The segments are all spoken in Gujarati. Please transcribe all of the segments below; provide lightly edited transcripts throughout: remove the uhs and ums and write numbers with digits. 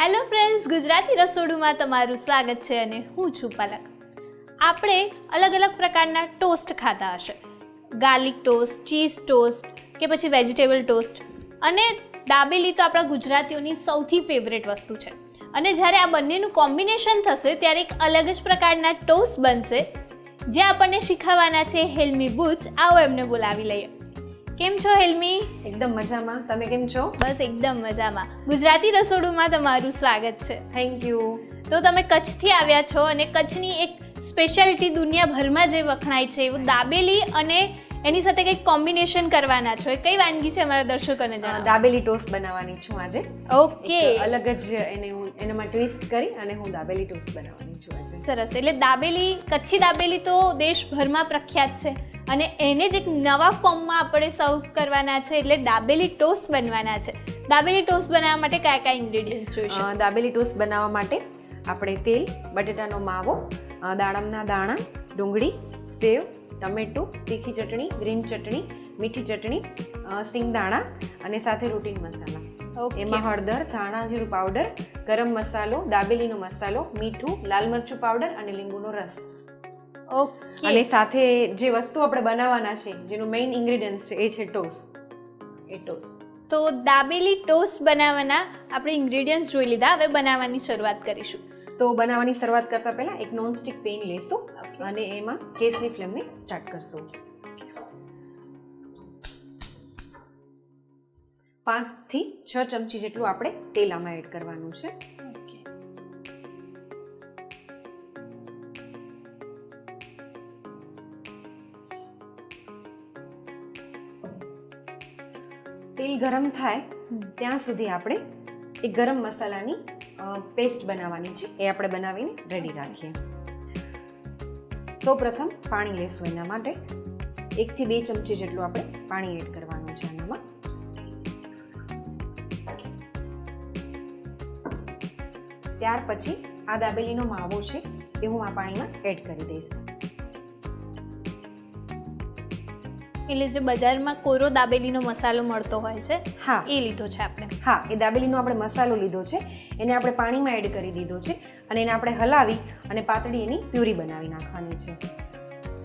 હેલો ફ્રેન્ડ્સ, ગુજરાતી રસોડુમાં તમારું સ્વાગત છે અને હું છું પલક. આપણે અલગ અલગ પ્રકારના ટોસ્ટ ખાતા હશે, ગાર્લિક ટોસ્ટ, ચીઝ ટોસ્ટ કે પછી વેજીટેબલ ટોસ્ટ. અને દાબેલી તો આપણા ગુજરાતીઓની સૌથી ફેવરેટ વસ્તુ છે. અને જ્યારે આ બંનેનું કોમ્બિનેશન થશે ત્યારે એક અલગ જ પ્રકારના ટોસ્ટ બનશે, જે આપણને શીખવવાના છે હેલ્મી બુચ. આવો એમને બોલાવી લઈએ. કેમ છો હેલ્મી? એકદમ મજામાં. તમે કેમ છો? બસ એકદમ મજામાં. ગુજરાતી રસોડુમાં તમારું સ્વાગત છે. Thank you. તો તમે કચ્છથી આવ્યા છો અને કચ્છની એક સ્પેશિયાલિટી દુનિયાભરમાં જે વખણાય છે એવું દાબેલી અને એની સાથે કંઈક કોમ્બિનેશન કરવાના છો. એ કઈ વાનગી છે અમારા દર્શકોને જણાવો. દાબેલી ટોસ્ટ બનાવવાની છું આજે. ઓકે, અલગ જ એનામાં ટ્વિસ્ટ કરી અને હું દાબેલી ટોસ્ટ બનાવવાની છું આજે. સરસ. એટલે દાબેલી, કચ્છી દાબેલી તો દેશભરમાં પ્રખ્યાત છે અને એને જ એક નવા ફોર્મમાં આપણે સર્વ કરવાના છે, એટલે દાબેલી ટોસ્ટ બનવાના છે. દાબેલી ટોસ્ટ બનાવવા માટે કયા કયા ઇન્ગ્રેડિયન્ટ્સ જોઈશે? દાબેલી ટોસ્ટ બનાવવા માટે આપણે તેલ, બટેટાનો માવો, દાડમના દાણા, ડુંગળી, સેવ, ટમેટું, તીખી ચટણી, ગ્રીન ચટણી, મીઠી ચટણી, સિંગદાણા અને સાથે રૂટીન મસાલા. એમાં હળદર, ધાણા જીરું પાવડર, ગરમ મસાલો, દાબેલીનો મસાલો, મીઠું, લાલ મરચું પાવડર અને લીંબુનો રસ. ઓકે. અને સાથે જે વસ્તુ આપણે બનાવવાના છે, જેનું મેઇન ઇન્ગ્રેડિયન્ટ છે, એ છે ટોસ્ટ. એ ટોસ્ટ. તો દાબેલી ટોસ્ટ બનાવવાના આપણે ઇન્ગ્રેડિયન્ટ્સ જોઈ લીધા. હવે બનાવવાની શરૂઆત કરીશું. તો બનાવવાની શરૂઆત કરતા પહેલા એક નોનસ્ટિક પેન લેશું અને એમાં ગેસની ફ્લેમને સ્ટાર્ટ કરશું. 5 થી 6 ચમચી જેટલું આપણે તેલ આમાં એડ કરવાનું છે. તેલ ગરમ થાય ત્યાં સુધી આપણે એક ગરમ મસાલાની પેસ્ટ બનાવવાની છે, એ આપણે બનાવીને રેડી રાખીએ. સૌપ્રથમ પાણી લેશું. એના માટે 1 થી 2 ચમચી જેટલું આપણે પાણી એડ કરવાનું છે આનામાં. ત્યાર પછી આ દાબેલીનો માવો છે એ હું આ પાણીમાં એડ કરી દઈશ. એટલે જે બજારમાં કોરો દાબેલીનો મસાલો મળતો હોય છે, હા, એ લીધો છે આપણે. હા, એ દાબેલીનો આપણે મસાલો લીધો છે, એને આપણે પાણીમાં એડ કરી દીધો છે અને એને આપણે હલાવી અને પાતળી એની પ્યુરી બનાવી નાખવાની છે.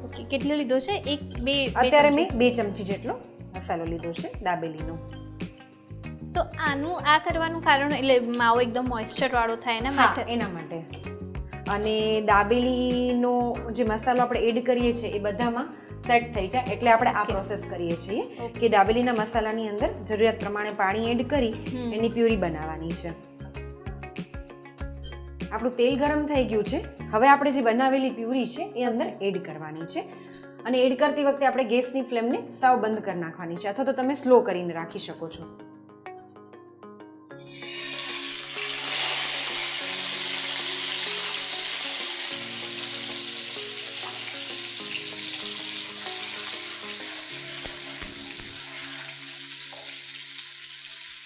ઓકે, કેટલો લીધો છે? 1 2 અત્યારે મેં 2 ચમચી જેટલો મસાલો લીધો છે દાબેલીનો. તો આનું આ કરવાનું કારણ એટલે માવો એકદમ મોઇસ્ચર વાળો થાય એના માટે? એના માટે. અને દાબેલીનો જે મસાલો આપણે એડ કરીએ છીએ એ બધામાં સેટ થઈ જાય, એટલે આપણે આ પ્રોસેસ કરીએ છીએ કે દાબેલીના મસાલાની અંદર જરૂરિયાત પ્રમાણે પાણી એડ કરી એની પ્યુરી બનાવવાની છે. આપણું તેલ ગરમ થઈ ગયું છે. હવે આપણે જે બનાવેલી પ્યુરી છે એ અંદર એડ કરવાની છે અને એડ કરતી વખતે આપણે ગેસની ફ્લેમને સાવ બંધ કરી નાખવાની છે, અથવા તો તમે સ્લો કરીને રાખી શકો છો.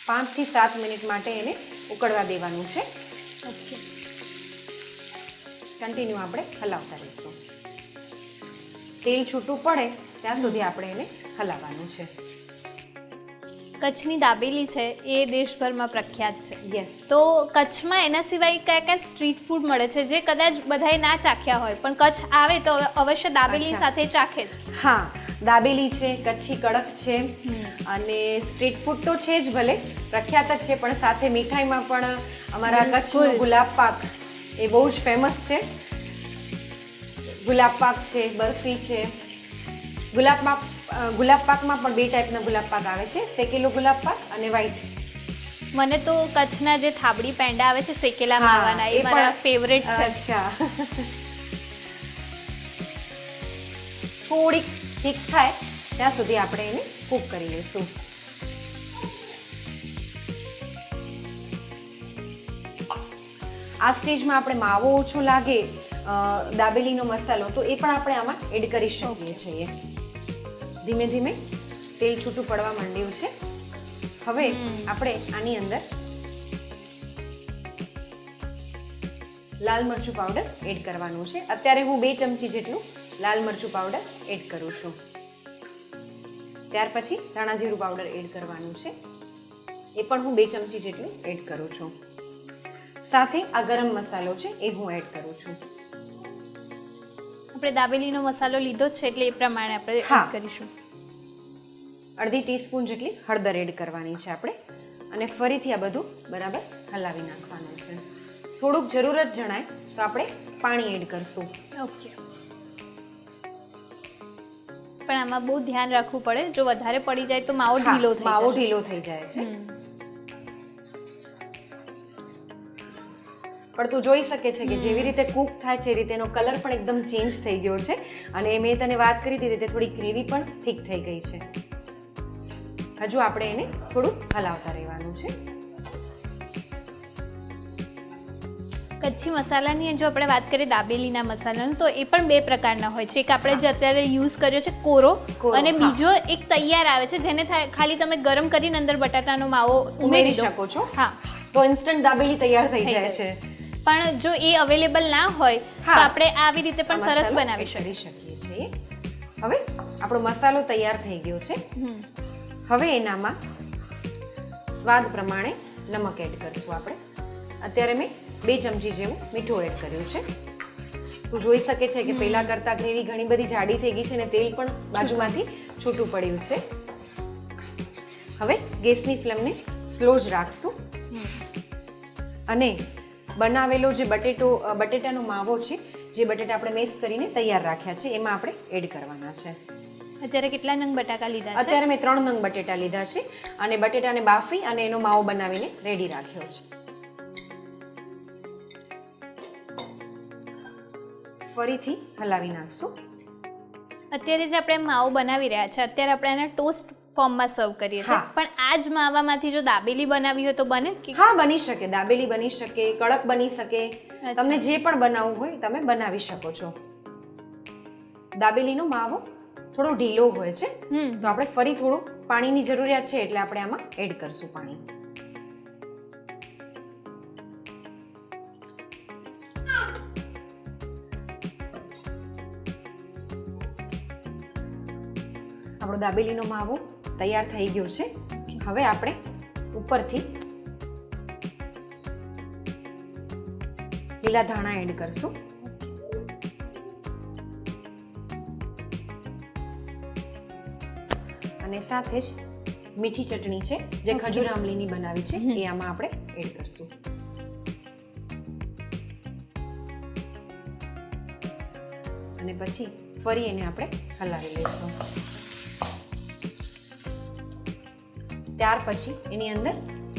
પાંચ થી 7 મિનિટ માટે એને ઉકળવા દેવાનું છે. ઓકે. કન્ટિન્યુ આપણે હલાવતા રહીશું. તેલ છૂટું પડે ત્યાં સુધી આપણે એને હલાવવાનું છે. કચ્છની દાબેલી છે એ દેશભરમાં પ્રખ્યાત છે. યસ. તો કચ્છમાં એના સિવાય કયા કયા સ્ટ્રીટ ફૂડ મળે છે જે કદાચ બધાએ ના ચાખ્યા હોય, પણ કચ્છ આવે તો અવશ્ય દાબેલી સાથે ચાખે જ? હા, દાબેલી છે, કચ્છી કડક છે અને સ્ટ્રીટ ફૂડ તો છે જ, ભલે પ્રખ્યાત જ છે, પણ સાથે મીઠાઈમાં પણ અમારા કચ્છનો ગુલાબ પાક એ બહુ જ ફેમસ છે. ગુલાબ પાક છે, બરફી છે. ગુલાબ પાકમાં પણ 2 ટાઈપના ગુલાબ પાક આવે છે, શેકેલો ગુલાબ પાક અને વ્હાઈટ. મને તો કચ્છના જે થાબડી પેંડા આવે છે શેકેલા માવાના, એ મારા ફેવરેટ છે. અચ્છા. થોડીક ઠીક થાય ત્યાં સુધી આપણે એને કૂક કરી લઈશું. આ સ્ટેજમાં આપણે માવો ઓછો લાગે, દાબેલીનો મસાલો, તો એ પણ આપણે આમાં એડ કરી શકીએ છીએ. ધીમે ધીમે તેલ છૂટું પડવા માંડ્યું છે. હવે આપણે આની અંદર લાલ મરચું પાવડર એડ કરવાનું છે. અત્યારે હું 2 ચમચી જેટલું લાલ મરચું પાવડર એડ કરું છું. ત્યાર પછી ધાણા જીરું પાવડર એડ કરવાનું છે, એ પણ હું 2 ચમચી જેટલું એડ કરું છું. સાથે આ ગરમ મસાલો છે એ હું એડ કરું છું. આપણે દાબેલીનો મસાલો લીધો જ છે એટલે એ પ્રમાણે આપણે એડ કરીશું. અડધી ટીસ્પૂન જેટલી હળદર એડ કરવાની છે આપણે અને ફરીથી આ બધું બરાબર હલાવી નાખવાનું છે. થોડુંક જરૂરત જણાય તો આપણે પાણી એડ કરશું. ઓકે. પણ આમાં બહુ ધ્યાન રાખવું પડે, જો વધારે પડી જાય તો માવો ઢીલો થઈ જાય. માવો ઢીલો થઈ જાય છે. પણ તું જોઈ શકે છે કે જેવી રીતે કૂક થાય છે એ રીતે એનો કલર પણ એકદમ ચેન્જ થઈ ગયો છે અને મેં તને વાત કરી હતી રીતે થોડી ગ્રેવી પણ ઠીક થઈ ગઈ છે. હજુ આપણે એને થોડું હલાવતા રહેવાનું છે. કચ્છી મસાલાની જો આપણે વાત કરીએ દાબેલીના મસાલાનો તો એ પણ બે પ્રકારના હોય છે. એક આપણે જે અત્યારે યુઝ કર્યો છે કોરો અને બીજો એક તૈયાર આવે છે જેને ખાલી તમે ગરમ કરીને અંદર બટાટાનો માવો ઉમેરી શકો છો. હા, તો ઇન્સ્ટન્ટ દાબેલી તૈયાર થઈ જાય છે. પણ જો એ અવેલેબલ ના હોય તો આપણે આવી રીતે પણ સરસ બનાવી શકીએ છીએ. હવે આપણો મસાલો તૈયાર થઈ ગયો છે. હવે એનામાં સ્વાદ પ્રમાણે નમક એડ કરશું આપણે. અત્યારે મેં 2 ચમચી જેવું મીઠું એડ કર્યું છે. તું જોઈ શકે છે કે પહેલા કરતા ગ્રેવી ઘણી બધી જાડી થઈ ગઈ છે અને તેલ પણ બાજુમાંથી છૂટું પડ્યું છે. હવે ગેસની ફ્લેમને સ્લો જ રાખશું અને બનાવેલો જે બટેટાનો માવો છે, જે બટેટા આપણે મેશ કરીને તૈયાર રાખ્યા છે એમાં આપણે એડ કરવાના છે. અત્યારે કેટલા નંગ બટાકા લીધા છે? અત્યારે મેં 3 નંગ બટેટા લીધા છે અને બટેટાને બાફી અને એનો માવો બનાવીને રેડી રાખ્યો છે. ફરીથી હલાવી નાખશું. અત્યારે જે આપણે માવો બનાવી રહ્યા છે અત્યારે આપણે એને ટોસ્ટ ફોર્મમાં સર્વ કરીએ છીએ. પણ આ જ માવામાંથી જો દાબેલી બનાવી હોય તો બને? હા, બની શકે. દાબેલી બની શકે, કડક બની શકે. તમને જે પણ બનાવવું હોય તમે બનાવી શકો છો. દાબેલીનો માવો થોડો ઢીલો હોય છે તો આપણે ફરી થોડું પાણીની જરૂરિયાત છે એટલે આપણે આમાં એડ કરશું પાણી. આપણો દાબેલીનો માવો તૈયાર થઈ ગયો છે. હવે આપણે ઉપરથી લીલા ધાણા એડ કરશું. અને સાથે જ મીઠી ચટણી છે જે ખજૂર આમલીની બનાવી છે એ આમાં આપણે એડ કરશું. અને પછી ફરી એને આપણે હલાવી લઈશું. ત્યાર પછી એની અંદર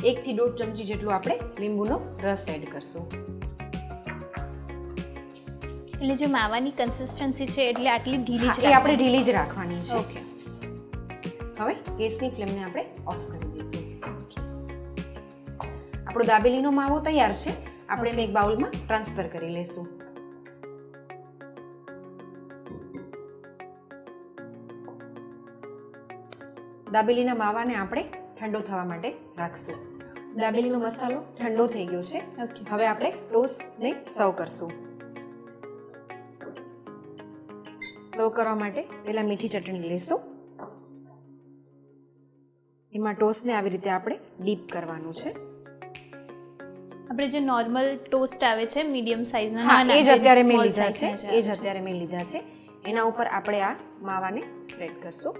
1 થી 1.5 ચમચી જેટલું આપણે લીંબુનો રસ એડ કરશું. એટલે જે માવાની કન્સિસ્ટન્સી છે એટલે આટલી ઢીલી જ આપણે ઢીલી જ રાખવાની છે. ઓકે. હવે ગેસની ફ્લેમને આપણે ઓફ કરી દઈશું. આપણો દાબેલીનો માવો તૈયાર છે. આપણે એને એક બાઉલમાં ટ્રાન્સફર કરી લઈશું. દાબેલીના માવાને આપણે ઠંડો થવા માટે રાખશું. દાબેલીનો મસાલો ઠંડો થઈ ગયો છે. હવે આપણે ટોસ્ટને સર્વ કરશું. સર્વ કરવા માટે પહેલા મીઠી ચટણી લઈશું. એમાં ટોસ્ટને આવી રીતે આપણે ડીપ કરવાનું છે. આપણે જે નોર્મલ ટોસ્ટ આવે છે મીડિયમ સાઈઝના એ જ અત્યારે મેં લીધા છે. એના ઉપર આપણે આ માવાને સ્પ્રેડ કરશું.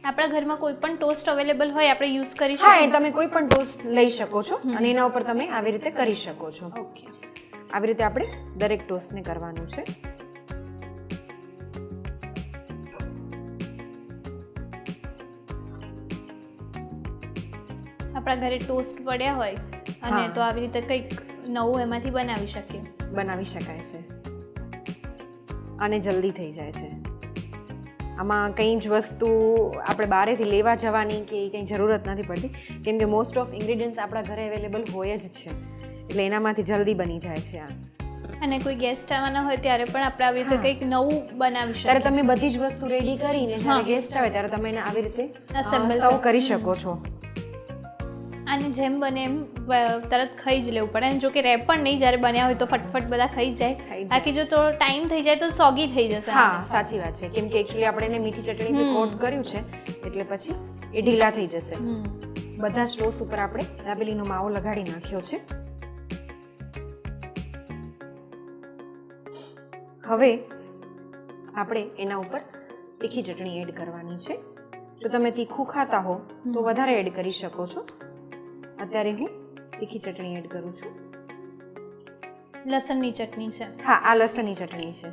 આપણા ઘરમાં કોઈ પણ ટોસ્ટ અવેલેબલ હોય આપણે યુઝ કરી શકીએ. હા, તમે કોઈ પણ ટોસ્ટ લઈ શકો છો અને એના ઉપર તમે આવી રીતે કરી શકો છો. ઓકે. આવી રીતે આપણે દરેક ટોસ્ટને કરવાનું છે. આપણા ઘરે ટોસ્ટ પડ્યા હોય અને તો આવી રીતે કંઈક નવું એમાંથી બનાવી શકાય છે અને જલ્દી થઈ જાય છે. આમાં કંઈ જ વસ્તુ આપણે બહારેથી લેવા જવાની કે કંઈ જરૂરત નથી પડતી કેમ કે મોસ્ટ ઓફ ઇન્ગ્રીડિયન્ટ્સ આપણા ઘરે અવેલેબલ હોય જ છે એટલે એનામાંથી જલ્દી બની જાય છે. અને કોઈ ગેસ્ટ આવવાના હોય ત્યારે પણ આપણે આવી રીતે કંઈક નવું બનાવી શકીએ. ત્યારે તમે બધી જ વસ્તુ રેડી કરીને જ્યારે ગેસ્ટ આવે ત્યારે તમે એને આવી રીતે સર્વ કરી શકો છો. અને જેમ બને એમ તરત ખાઈ જ લેવું પડે. જો કે રેપ પણ નહીં, જ્યારે બન્યા હોય તો ફટફટ બધા ખાઈ જાય. બાકી જો થોડો ટાઈમ થઈ જાય તો સોગી થઈ જશે. હા, સાચી વાત છે. કેમ કે એકચ્યુઅલી આપણે એને મીઠી ચટણીથી કોટ કર્યું છે એટલે પછી એ ઢીલા થઈ જશે. બધા જ ટોસ્ટ ઉપર આપણે દાબેલીનો માવો લગાડી નાખ્યો છે. હવે આપણે એના ઉપર તીખી ચટણી એડ કરવાની છે. જો તમે તીખું ખાતા હો તો વધારે એડ કરી શકો છો. અત્યારે હું તીખી ચટણી એડ કરું છું. લસણની ચટણી છે? હા, આ લસણની ચટણી છે,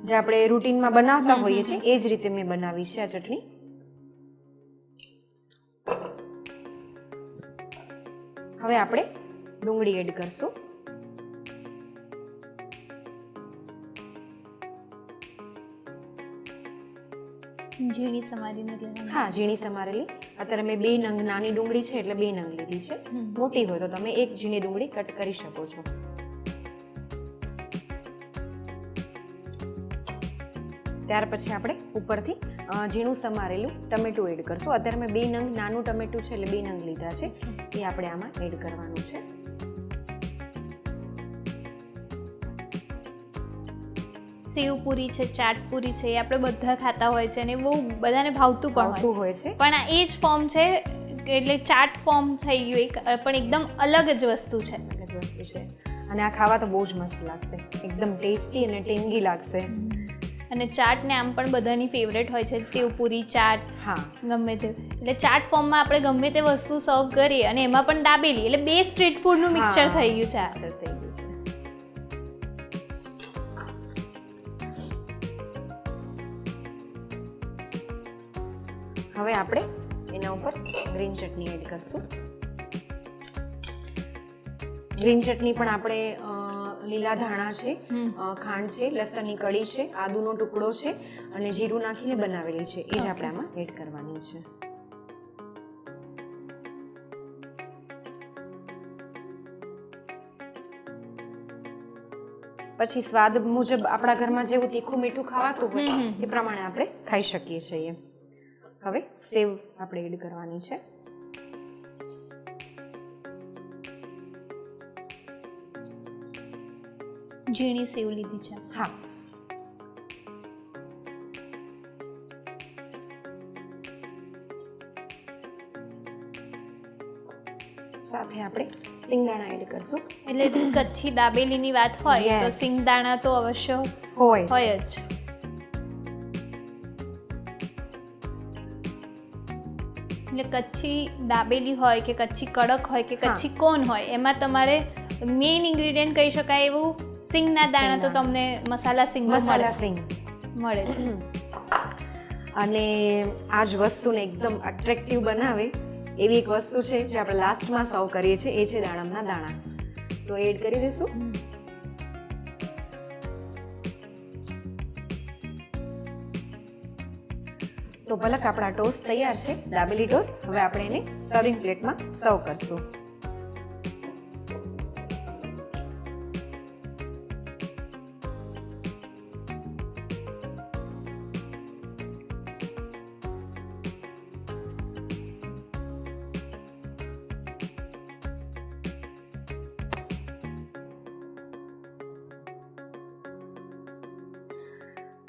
જે આપણે રૂટીનમાં બનાવતા હોઈએ છીએ એ જ રીતે મેં બનાવી છે આ ચટણી. હવે આપણે ડુંગળી એડ કરશું. ઝીણી સમારીને લેવાની? હા, ઝીણી સમારેલી. અત્યારે મેં 2 નંગ નાની ડુંગળી છે એટલે 2 નંગ લીધી છે. મોટી હોય તો તમે 1 ઝીણી ડુંગળી કટ કરી શકો છો. ત્યાર પછી આપણે ઉપરથી ઝીણું સમારેલું ટમેટું એડ કરશું. અત્યારે મેં 2 નંગ નાનું ટમેટું છે એટલે 2 નંગ લીધા છે, એ આપણે આમાં એડ કરવાનું છે. સેવપુરી છે, ચાટપુરી છે, એ આપણે બધા ખાતા હોય છે અને બહુ બધાને ભાવતું પણ હોય છે. પણ આ એ જ ફોર્મ છે, એટલે ચાટ ફોર્મ થઈ ગયું એક, પણ એકદમ અલગ જ વસ્તુ છે. અને આ ખાવા તો બહુ જ મસ્ત લાગશે, એકદમ ટેસ્ટી અને ટેંગી લાગશે. અને ચાટ ને આમ પણ બધાની ફેવરેટ હોય છે, સેવપુરી, ચાટ. હા, ગમે તે. એટલે ચાટ ફોર્મમાં આપણે ગમે તે વસ્તુ સર્વ કરીએ અને એમાં પણ દાબેલી, એટલે 2 સ્ટ્રીટ ફૂડનું મિક્સચર થઈ ગયું છે. હવે આપણે એના ઉપર ગ્રીન ચટણી એડ કરશું. ગ્રીન ચટણી પણ આપણે લીલા ધાણા છે, ખાંડ છે, લસણની કળી છે, આદુનો ટુકડો છે અને જીરું નાખીને બનાવેલી છે, એ જ આપણે આમાં એડ કરવાની છે. પછી સ્વાદ મુજબ આપણા ઘરમાં જેવું તીખું મીઠું ખાવાતું હોય એ પ્રમાણે આપણે ખાઈ શકીએ છીએ. હવે સેવ આપણે એડ કરવાની છે. ઝીણી સેવ લીધી છે. હા, સાથે આપણે સિંગદાણા એડ કરશું. એટલે કચ્છી દાબેલીની વાત હોય તો સિંગદાણા તો અવશ્ય હોય જ. એટલે કચ્છી દાબેલી હોય કે કચ્છી કડક હોય કે કચ્છી કોન હોય, એમાં તમારે મેઇન ઇન્ગ્રેડિયન્ટ કહી શકાય એવું સિંગના દાણા તો તમને મસાલા સિંગ મળે છે. અને આ જ વસ્તુને એકદમ અટ્રેક્ટિવ બનાવે એવી એક વસ્તુ છે જે આપણે લાસ્ટમાં સર્વ કરીએ છીએ, એ છે દાડમના દાણા. તો એડ કરી દઈશું. તો પલક આપણા ટોસ્ટ તૈયાર છે, દાબેલી ટોસ્ટ. હવે આપણે એને સર્વિંગ પ્લેટમાં સર્વ કરશું.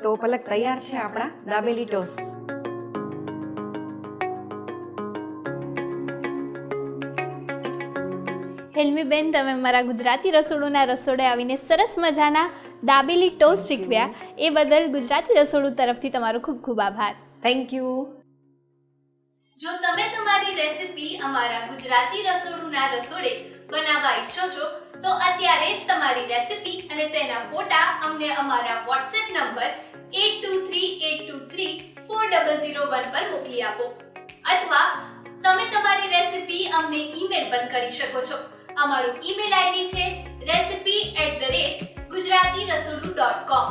તો પલક તૈયાર છે આપણા દાબેલી ટોસ્ટ. હેલ્મીબેન, તમે મારા ગુજરાતી રસોડુના રસોડે આવીને સરસ મજાના દાબેલી ટોસ્ટ શીખવ્યા, એ બદલ ગુજરાતી રસોડું તરફથી તમારો ખૂબ ખૂબ આભાર. Thank you. જો તમે તમારી રેસિપી અમારા ગુજરાતી રસોડુના રસોડે બનાવવા ઈચ્છો છો તો અત્યારે જ તમારી રેસિપી અને તેના ફોટા અમને અમારા WhatsApp નંબર 8238234001 પર મોકલી આપો, અથવા તમે તમારી રેસિપી અમને ઈમેલ પણ કરી શકો છો. અમારું ઈમેલ આઈડી છે recipe@gujaratiRasodu.com.